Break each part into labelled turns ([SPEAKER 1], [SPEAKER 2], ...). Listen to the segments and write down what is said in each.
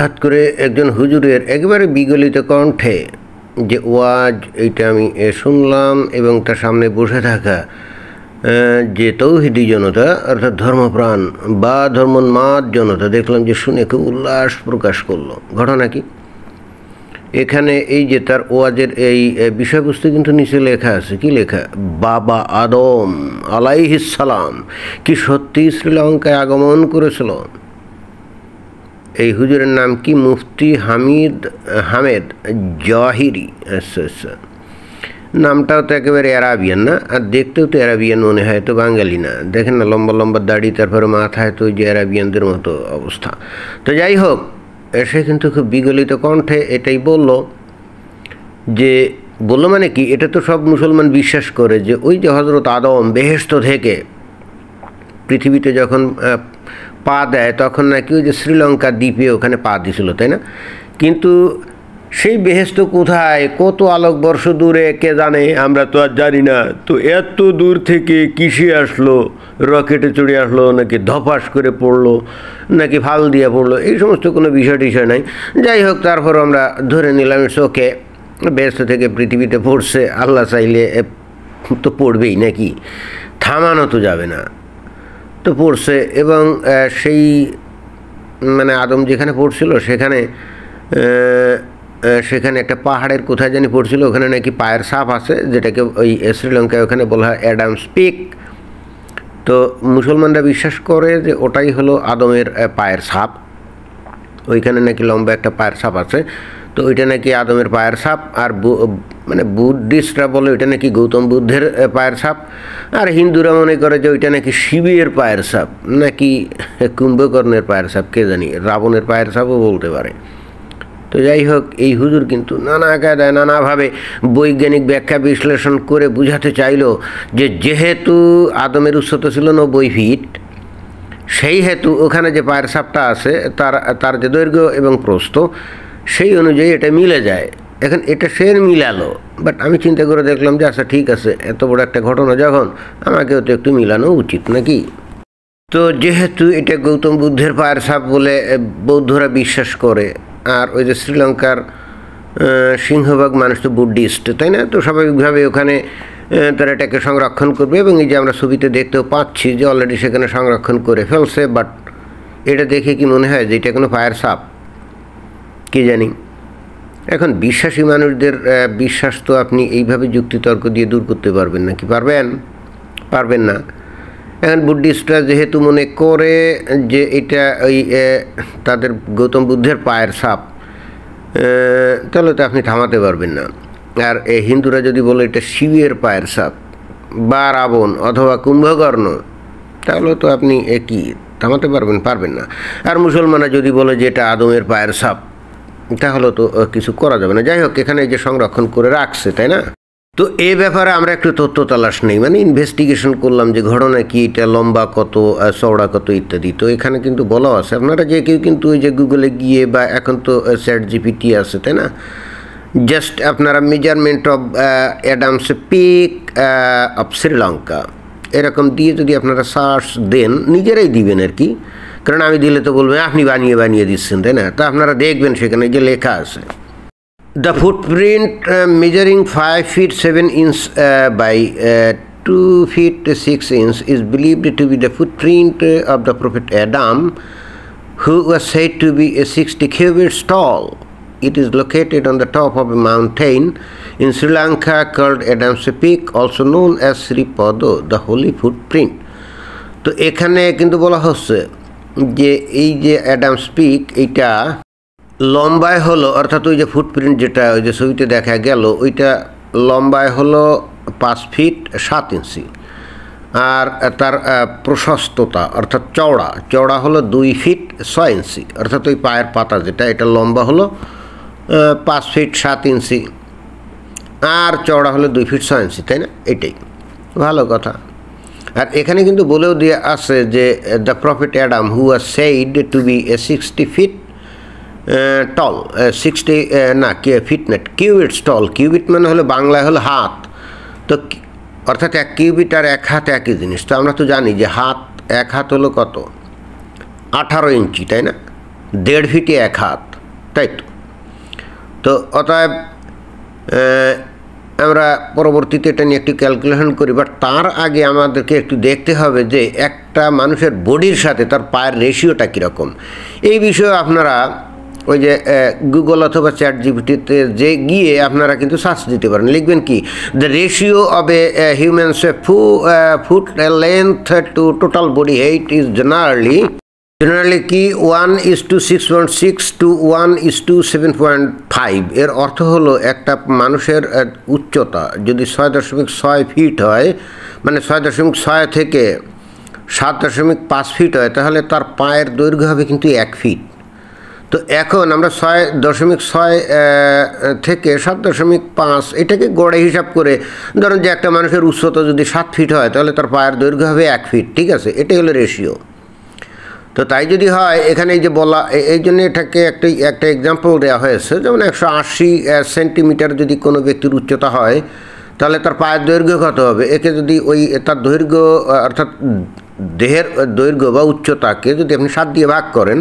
[SPEAKER 1] হঠাৎ করে একজন হুজুরের একেবারে বিগলিত কণ্ঠে যে ওয়াজ এইটা আমি শুনলাম এবং তার সামনে বসে থাকা যে তৌহিদি জনতা অর্থাৎ ধর্মপ্রাণ বা ধর্মোন্মাদ জনতা দেখলাম যে শুনে খুব উল্লাস প্রকাশ করলো। ঘটনা কি? এখানে এই যে তার ওয়াজের এই বিষয়বস্তু কিন্তু নিচে লেখা আছে। কি লেখা? বাবা আদম আলাইহিস সালাম কি সত্যি শ্রীলঙ্কায় আগমন করেছিল? এই হুজুরের নাম কি? মুফতি হামেদ জাহিরি। আচ্ছা, নামটাও তো একেবারে অ্যারাবিয়ান না, আর দেখতেও তো অ্যারাবিয়ান মনে হয়, তো বাঙালি না। দেখেন না, লম্বা লম্বা দাড়ি, তারপরে মাথায় তো ওই যে অ্যারাবিয়ানদের মতো অবস্থা। তো যাই হোক, সে কিন্তু খুব বিগলিত কণ্ঠে এটাই বলল মানে কি, এটা তো সব মুসলমান বিশ্বাস করে যে ওই যে হজরত আদম বেহেশত থেকে পৃথিবীতে যখন পা দেয় তখন নাকি ওই যে শ্রীলঙ্কা দ্বীপে ওখানে পা দিছিল, তাই না? কিন্তু সেই বেহেশত কোথায়, কত আলোকবর্ষ দূরে কে জানে, আমরা তো আর জানি না। তো এত দূর থেকে কিসে আসলো? রকেটে চড়ে আসলো, নাকি ধপাস করে পড়লো, নাকি ফাল দিয়ে পড়লো, এই সমস্ত কোনো বিষয় নাই। যাই হোক, তারপর আমরা ধরে নিলাম ওকে বেহেশত থেকে পৃথিবীতে পড়ছে। আল্লাহ চাইলে তো পড়বেই, নাকি থামানো তো যাবে না, তো পড়ছে। এবং সেই মানে আদম যেখানে পড়ছিল সেখানে একটা পাহাড়ের কোথায় জানি পড়ছিল, ওখানে নাকি পায়ের ছাপ আছে, যেটাকে ওই শ্রীলঙ্কায় ওখানে বলা হয় অ্যাডামস পিক। তো মুসলমানরা বিশ্বাস করে যে ওটাই হলো আদমের পায়ের ছাপ। ওইখানে নাকি লম্বা একটা পায়ের ছাপ আছে, তো ওইটা নাকি আদমের পায়ের ছাপ। আর মানে বুদ্ধিস্টরা বলে ওইটা নাকি গৌতম বুদ্ধের পায়ের ছাপ। আর হিন্দুরা মনে করে যে ওইটা নাকি শিবের পায়ের ছাপ, নাকি কুম্ভকর্ণের পায়ের ছাপ, কে জানি, রাবণের পায়ের ছাপও বলতে পারে। তো যাই হোক, এই হুজুর কিন্তু নানা কায়দায় নানাভাবে বৈজ্ঞানিক ব্যাখ্যা বিশ্লেষণ করে বুঝাতে চাইল যে যেহেতু আদমের উচ্চতা ছিল 90 ফিট, সেই হেতু ওখানে যে পায়ের ছাপটা আছে তার যে দৈর্ঘ্য এবং প্রস্থ সেই অনুযায়ী এটা মিলে যায়। এখন এটা সে মিলালো, বাট আমি চিন্তা করে দেখলাম যে আচ্ছা ঠিক আছে, এত বড় একটা ঘটনা যখন, আমাকেও তো একটু মিলানো উচিত নাকি। তো যেহেতু এটা গৌতম বুদ্ধের পায়ের ছাপ বলে বৌদ্ধরা বিশ্বাস করে, আর ওই যে শ্রীলঙ্কার সিংহভাগ মানুষ তো বুদ্ধিস্ট, তাই না? তো স্বাভাবিকভাবে ওখানে তারা এটাকে সংরক্ষণ করবে। এবং এই যে আমরা ছবিতে দেখতেও পাচ্ছি যে অলরেডি সেখানে সংরক্ষণ করে ফেলছে। বাট এটা দেখে কি মনে হয় যে এটা কোনো পায়ের ছাপ? কি জানি। এখন বিশ্বাসী মানুষদের বিশ্বাস তো আপনি এইভাবে যুক্তিতর্ক দিয়ে দূর করতে পারবেন না, কি পারবেন না। এখন বুদ্ধিস্টরা যেহেতু মনে করে যে এটা ওই তাদের গৌতম বুদ্ধের পায়ের ছাপ, তাহলে তো আপনি থামাতে পারবেন না। আর হিন্দুরা যদি বলে এটা শিবের পায়ের ছাপ বা রাবণ অথবা কুম্ভকর্ণ, তাহলে তো আপনি কি থামাতে পারবেন না। আর মুসলমানরা যদি বলে যে এটা আদমের পায়ের ছাপ, তাহলে তো কিছু করা যাবে না। যাই হোক, এখানে যে সংরক্ষণ করে রাখছে, তাই না? তো এ ব্যাপারে আমরা একটু তথ্য তালাশ নেই, মানে ইনভেস্টিগেশন করলাম যে ঘটনা কি, এটা লম্বা কত, চওড়া কত ইত্যাদি। তো এখানে কিন্তু বলা আছে, আপনারা যে কেউ কিন্তু ওই যে গুগলে গিয়ে, বা এখন তো চ্যাট জিপিটি আছে, তাই না, জাস্ট আপনারা measurement of Adams peak of Sri Lanka এরকম দিয়ে যদি আপনারা সার্চ দেন, নিজেরাই দিবেন আর কি, কারণ আমি দিলে তো বলবেন আপনি বানিয়ে দিচ্ছেন, তাই না? তো আপনারা দেখবেন সেখানে যে লেখা আছে, the footprint measuring 5 feet 7 inch by 2 feet 6 inch is believed to be the footprint of the Prophet Adam, who was said to be 60 cubits tall. It is located on the top of a mountain in Sri Lanka called Adam's Peak, also known as Sri Podo, the holy footprint. তো এখানে কিন্তু বলা হচ্ছে যে এই যে Adams pick, এইটা লম্বায় হলো, অর্থাৎ ওই যে ফুটপ্রিন্ট যেটা ওই যে ছবিতে দেখা গেল, ওইটা লম্বায় হলো 5 ফিট 7 ইঞ্চি। আর তার প্রশস্ততা অর্থাৎ চওড়া হলো 2 ফিট 6 ইঞ্চি। অর্থাৎ ওই পায়ের পাতা যেটা, এটা লম্বা হলো 5 ফিট 7 ইঞ্চি, আর চওড়া হলো 2 ফিট 6 ইঞ্চি, তাই না? এটাই ভালো কথা। আর এখানে কিন্তু বলেও দিয়ে আছে যে the prophet Adam who was said to be 60 feet tall, 60 না ফিট না, কিউবিটস টল। কিউবিট মানে হলো বাংলায় হলো হাত। তো অর্থাৎ 1 কিউবিট আর 1 হাত একই জিনিস। তো আমরা তো জানি যে হাত, 1 হাত হলো কত, 18 ইঞ্চি, তাই না? 1.5 ফিটে 1 হাত। তাই তো অতএব আমরা পরবর্তীতে এটা নিয়ে একটু ক্যালকুলেশন করি, বাট তার আগে আমাদেরকে একটু দেখতে হবে যে একটা মানুষের বডির সাথে তার পায়ের রেশিওটা কীরকম। এই বিষয়ে আপনারা ওই যে গুগল অথবা চ্যাট জিপিটিতে যে গিয়ে আপনারা কিন্তু সার্চ দিতে পারেন, লিখবেন কি the ratio of a humans foot length to total body height is generally কি 1:6.6 to 1:7.5। এর অর্থ হলো একটা মানুষের উচ্চতা যদি 6.6 ফিট হয়, মানে 6.6 থেকে 7.5 ফিট হয়, তাহলে তার পায়ের দৈর্ঘ্য হবে কিন্তু 1 ফিট। তো এখন আমরা 6.6 থেকে 7.5 এটাকে গড়ে হিসাব করে ধরুন যে একটা মানুষের উচ্চতা যদি 7 ফিট হয়, তাহলে তার পায়ের দৈর্ঘ্য হবে 1 ফিট, ঠিক আছে? এটাই হলো রেশিও। তো তাই যদি হয় এখানে এই যে বলা, এই জন্য এটাকে একটা এক্সাম্পল দেওয়া হয়েছে, যেমন 180 সেন্টিমিটার যদি কোনো ব্যক্তির উচ্চতা হয়, তাহলে তার পায়ের দৈর্ঘ্য কত হবে? একে যদি ওই তার দৈর্ঘ্য অর্থাৎ দেহের দৈর্ঘ্য বা উচ্চতাকে যদি আপনি 7 দিয়ে ভাগ করেন,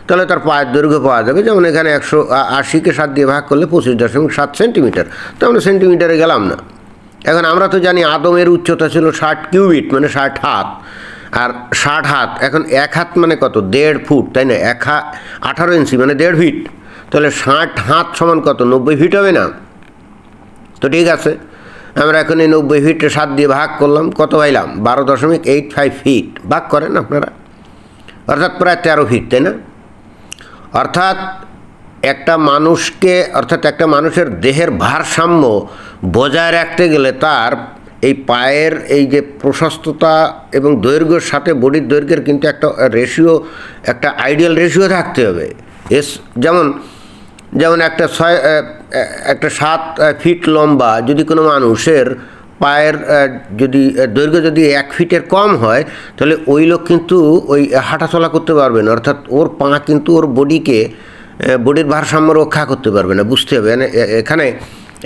[SPEAKER 1] তাহলে তার পায়ের দৈর্ঘ্য পাওয়া যাবে। যেমন এখানে 180কে 7 দিয়ে ভাগ করলে 25.7 সেন্টিমিটার, তো আমরা সেন্টিমিটারে গেলাম না। এখন আমরা তো জানি আদমের উচ্চতা ছিল 60 কিউবিট, মানে 60 হাত, আর 60 হাত এখন 1 হাত মানে কত? 1.5 ফুট, তাই না? 18 ইঞ্চি মানে 1.5 ফিট, তাহলে 60 হাত সমান কত? 90 ফিট হবে না? তো ঠিক আছে, আমরা এখন এই 90 ফিটে 7 দিয়ে ভাগ করলাম, কত পাইলাম? 12.85 ফিট। ভাগ করেন আপনারা, অর্থাৎ প্রায় 13 ফিট, তাই না? অর্থাৎ একটা মানুষের দেহের ভারসাম্য বজায় রাখতে গেলে তার এই পায়ের এই যে প্রশস্ততা এবং দৈর্ঘ্যের সাথে বডির দৈর্ঘ্যের কিন্তু একটা রেশিও, একটা আইডিয়াল রেশিও থাকতে হবে। যেমন একটা 7 ফিট লম্বা যদি কোনো মানুষের পায়ের যদি দৈর্ঘ্য যদি 1 ফিটের কম হয়, তাহলে ওই লোক কিন্তু ওই হাঁটাচলা করতে পারবে না, অর্থাৎ ওর পা কিন্তু ওর বডির ভারসাম্য রক্ষা করতে পারবে না। বুঝতে হবে এখানে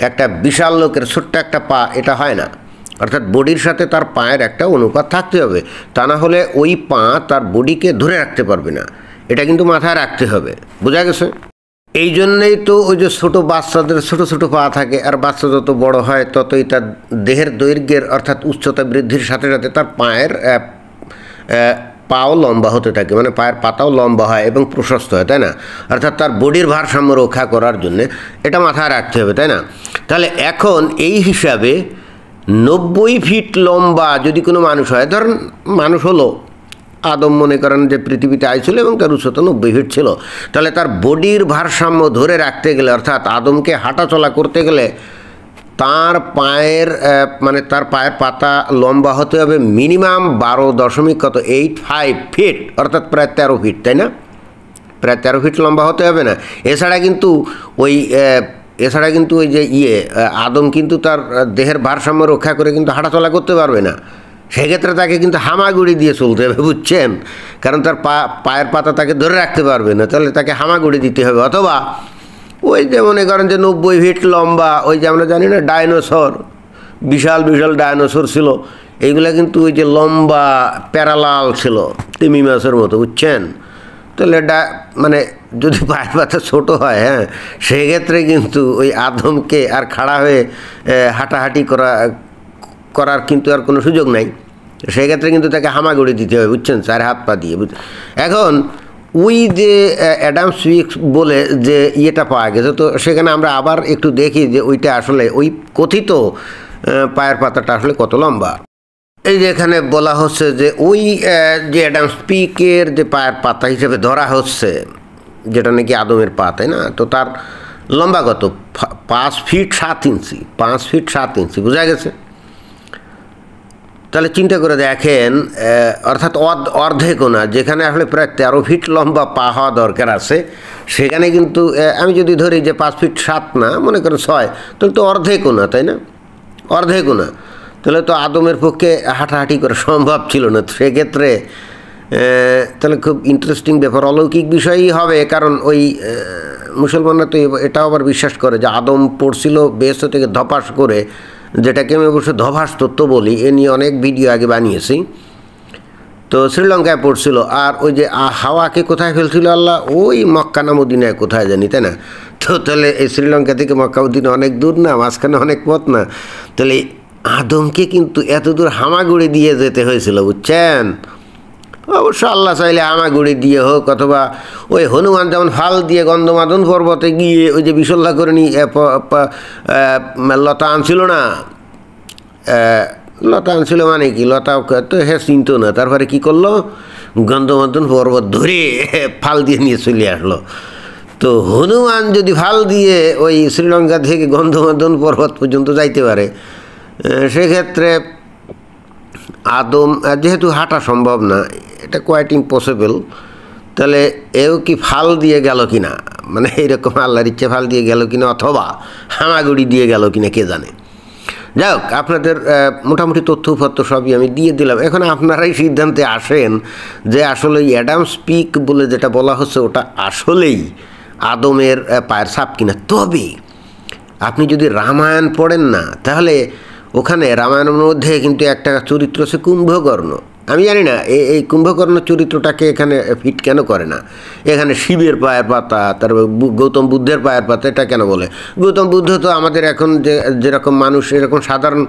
[SPEAKER 1] একটা বিশাল লোকের ছোট্ট একটা পা, এটা হয় না। অর্থাৎ বডির সাথে তার পায়ের একটা অনুপাত থাকতে হবে, তা না হলে ওই পা তার বডিকে ধরে রাখতে পারবে না। এটা কিন্তু মাথায় রাখতে হবে, বোঝা গেছে? এই জন্যেই তো ওই যে ছোটো বাচ্চাদের ছোট পা থাকে, আর বাচ্চা যত বড় হয় ততই তার দেহের দৈর্ঘ্যের অর্থাৎ উচ্চতা বৃদ্ধির সাথে সাথে তার পায়ের পাও লম্বা হতে থাকে, মানে পায়ের পাতাও লম্বা হয় এবং প্রশস্ত হয়, তাই না? অর্থাৎ তার বডির ভারসাম্য রক্ষা করার জন্যে এটা মাথায় রাখতে হবে, তাই না? তাহলে এখন এই হিসাবে 90 ফিট লম্বা যদি কোনো মানুষ হয়, ধরেন মানুষ হলো আদম, মনে করেন যে পৃথিবীতে আইছিল এবং তার উচ্চতা 90 ফিট ছিল, তাহলে তার বডির ভারসাম্য ধরে রাখতে গেলে, অর্থাৎ আদমকে হাঁটাচলা করতে গেলে তার পায়ের তার পায়ের পাতা লম্বা হতে হবে মিনিমাম 12.85 ফিট, অর্থাৎ প্রায় 13 ফিট, তাই না? প্রায় 13 ফিট লম্বা হতে হবে না? এছাড়া কিন্তু ওই যে আদম কিন্তু তার দেহের ভারসাম্য রক্ষা করে কিন্তু হাঁটাচলা করতে পারবে না। সেক্ষেত্রে তাকে কিন্তু হামাগুড়ি দিয়ে চলতে হবে, বুঝছেন? কারণ তার পায়ের পাতা তাকে ধরে রাখতে পারবে না, তাহলে তাকে হামাগুড়ি দিতে হবে। অথবা ওই যে মনে করেন যে 90 ফিট লম্বা, ওই যে আমরা জানি না ডাইনোসর, বিশাল ডাইনোসর ছিল, এইগুলা কিন্তু ওই যে লম্বা প্যারালাল ছিল তিমি মাছের মতো, বুঝছেন? তাহলে যদি পায়ের পাতা ছোটো হয়, হ্যাঁ, সেক্ষেত্রে কিন্তু ওই আদমকে আর খাড়া হয়ে হাঁটাহাঁটি করার কিন্তু আর কোনো সুযোগ নাই। সেক্ষেত্রে কিন্তু তাকে হামাগুড়ি দিতে হবে, বুঝছেন? 4 হাত পা দিয়ে। এখন ওই যে অ্যাডাম স্মিথ বলে যে ইয়েটা পাওয়া গেছে, তো সেখানে আমরা আবার একটু দেখি যে ওইটা আসলে ওই কথিত পায়ের পাতাটা আসলে কত লম্বা। এই যে এখানে বলা হচ্ছে যে ওই যে অ্যাডাম স্মিথের যে পায়ের পাতা হিসেবে ধরা হচ্ছে, যেটা নাকি আদমের পা, তাই না? তো তার লম্বা কত? 5 ফিট 7 ইঞ্চি, 5 ফিট 7 ইঞ্চি, বোঝা গেছে? তাহলে চিন্তা করে দেখেন, অর্থাৎ অর্ধেকও না, যেখানে আসলে প্রায় 13 ফিট লম্বা পা হওয়া দরকার আছে, সেখানে কিন্তু আমি যদি ধরি যে 5 ফিট 7 না, মনে করেন 6, তাহলে তো অর্ধেকও না, তাই না? অর্ধেকও না, তাহলে তো আদমের পক্ষে হাঁটাহাঁটি করা সম্ভব ছিল না। সেক্ষেত্রে তাহলে খুব ইন্টারেস্টিং ব্যাপার, অলৌকিক বিষয়ই হবে। কারণ ওই মুসলমানরা তো এটাও আবার বিশ্বাস করে যে আদম পড়ছিল বেহেশত থেকে ধপাস করে, যেটাকে আমি অবশ্য ধপাস তত্ত্ব বলি, এ নিয়ে অনেক ভিডিও আগে বানিয়েছি। তো শ্রীলঙ্কায় পড়ছিল। আর ওই যে হাওয়াকে কোথায় ফেলছিল আল্লাহ? ওই মক্কা না মদিনায় কোথায় জানি, তাই না? তো তাহলে এই শ্রীলঙ্কা থেকে মক্কা মদিনা অনেক দূর না, মাঝখানে অনেক পথ না? তাহলে আদমকে কিন্তু এত দূর হামাগুড়ি দিয়ে যেতে হয়েছিল, বুঝছেন? অবশ্য আল্লাহ চাইলে হামাগুড়ি দিয়ে হোক, অথবা ওই হনুমান যেমন ফাল দিয়ে গন্ধমাদন পর্বতে গিয়ে ওই যে বিসল্লা করে লতা আনছিল না, লতা আনছিল মানে কি, লতা তো হ্যাঁ চিনত না, তারপরে কি করলো, গন্ধমাদন পর্বত ধরে ফাল দিয়ে নিয়ে চলে আসলো। তো হনুমান যদি ফাল দিয়ে ওই শ্রীলঙ্কা থেকে গন্ধমাদন পর্বত পর্যন্ত যাইতে পারে, সেক্ষেত্রে আদম যেহেতু হাঁটা সম্ভব না, এটা কোয়াইট ইম্পসিবল, তাহলে এও কি ফাল দিয়ে গেল কিনা, মানে এইরকম আল্লাহর ইচ্ছে ফাল দিয়ে গেল কিনা, অথবা হামাগুড়ি দিয়ে গেল কিনা কে জানে। যাই হোক, আপনাদের মোটামুটি তথ্য উপাত্ত সবই আমি দিয়ে দিলাম। এখন আপনারাই সিদ্ধান্তে আসেন যে আসলে অ্যাডামস পিক বলে যেটা বলা হচ্ছে ওটা আসলেই আদমের পায়ের ছাপ কিনা। তবে আপনি যদি রামায়ণ পড়েন না, তাহলে ওখানে রামায়ণের মধ্যে কিন্তু একটা চরিত্র আছে কুম্ভকর্ণ। আমি জানি না এই কুম্ভকর্ণ চরিত্রটাকে এখানে ফিট কেন করে না। এখানে শিবের পায়ের পাতা, তারপর গৌতম বুদ্ধের পায়ের পাতা, এটা কেন বলে? গৌতম বুদ্ধ তো আমাদের এখন যেরকম মানুষ, এরকম সাধারণ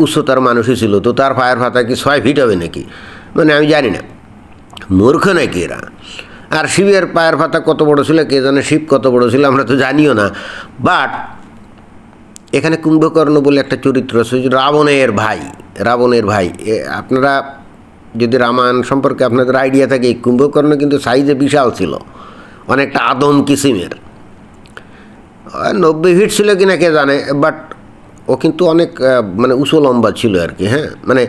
[SPEAKER 1] উচ্চতার মানুষই ছিল, তো তার পায়ের পাতা কি 6 ফিট হবে নাকি? মানে আমি জানি না, মূর্খ নাকি এরা। আর শিবের পায়ের পাতা কত বড় ছিল কে জানে, শিব কত বড় ছিল আমরা তো জানিও না। বাট এখানে কুম্ভকর্ণ বলে একটা চরিত্র আছে, রাবণের ভাই। রাবণের ভাই, আপনারা যদি রামায়ণ সম্পর্কে আপনাদের আইডিয়া থাকে, এই কুম্ভকর্ণ কিন্তু সাইজে বিশাল ছিল, অনেকটা আদম কিসিমের। 90 ফিট ছিল কিনা কে জানে, বাট ও কিন্তু অনেক মানে উঁচু লম্বা ছিল আর কি। হ্যাঁ, মানে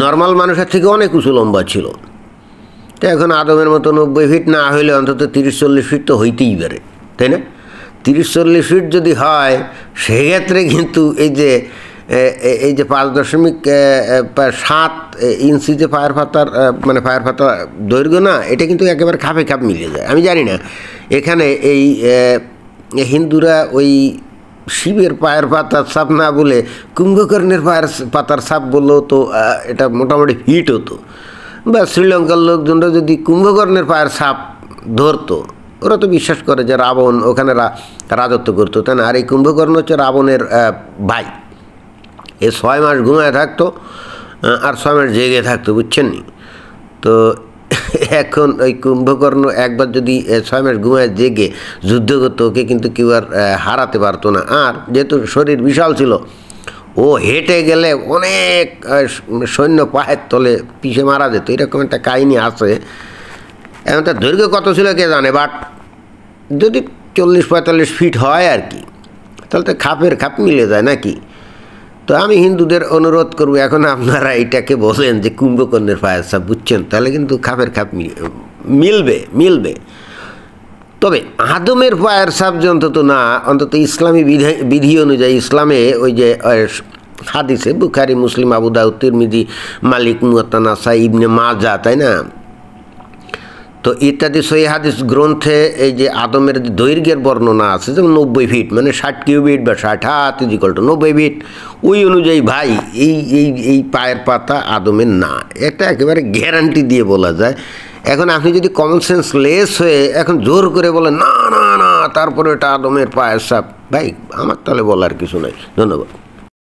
[SPEAKER 1] নর্মাল মানুষের থেকে অনেক উঁচু লম্বা ছিল। তো এখন আদমের মতো 90 ফিট না হইলে অন্তত 30-40 ফিট তো হইতেই পারে, তাই না? 30-40 ফিট যদি হয়, সেক্ষেত্রে কিন্তু এই যে 5.7 ইঞ্চি যে পায়ের পাতার মানে পায়ের পাতা দৈর্ঘ্য না, এটা কিন্তু একেবারে খাপে খাপ মিলে যায়। আমি জানি না এখানে এই হিন্দুরা ওই শিবের পায়ের পাতার ছাপ না বলে কুম্ভকর্ণের পায়ের পাতার ছাপ বললেও তো এটা মোটামুটি হিট হতো। বা শ্রীলঙ্কার লোকজনরা যদি কুম্ভকর্ণের পায়ের ছাপ ধরতো, ওরা তো বিশ্বাস করে যে রাবণ ওখানে রাজত্ব করতো, তাই না? আর এই কুম্ভকর্ণ হচ্ছে রাবণের ভাই। এ 6 মাস ঘুমায় থাকতো আর 6 মাস জেগে থাকতো, বুঝছেন নি? তো এখন ওই কুম্ভকর্ণ একবার যদি 6 মাস ঘুমায় জেগে যুদ্ধ করতো, ওকে কিন্তু কেউ আর হারাতে পারতো না। আর যেহেতু শরীর বিশাল ছিল, ও হেঁটে গেলে অনেক সৈন্য পায়ের তলে পিষে মারা যেত, এরকম একটা কাহিনী আছে। এখন তার দৈর্ঘ্য কত ছিল কে জানে, বাট যদি 40-45 ফিট হয় আর কি, তাহলে তো খাপের খাপ মিলে যায় নাকি? তো আমি হিন্দুদের অনুরোধ করবো, এখন আপনারা এটাকে বলেন যে কুম্ভকর্ণের পায়ের ছাপ, বুঝছেন? তাহলে কিন্তু খাপের খাপ মিলবে। তবে আদমের পায়ের ছাপ যে অন্তত না, অন্তত ইসলামী বিধি অনুযায়ী, ইসলামে ওই যে হাদিসে বুখারী, মুসলিম, আবু দাউদ, তিরমিজি, মালিক, মুয়াত্তা, নাসাই, ইবনে মাজা, তাই না? তো ইত্যাদি সহিহ হাদিস গ্রন্থে এই যে আদমের দৈর্ঘ্যের বর্ণনা আছে, যেমন 90 ফিট মানে 60 কিউবিট বা 60 হাত = 90 ফিট। ওই অনুযায়ী ভাই এই পায়ের পাতা আদমের না, এটা একেবারে গ্যারান্টি দিয়ে বলা যায়। এখন আপনি যদি কমন সেন্স লেস হয়ে এখন জোর করে বলেন না না না, তারপরে এটা আদমের পায়ের ছাপ, ভাই আমার তাহলে বলার কিছু নাই। ধন্যবাদ।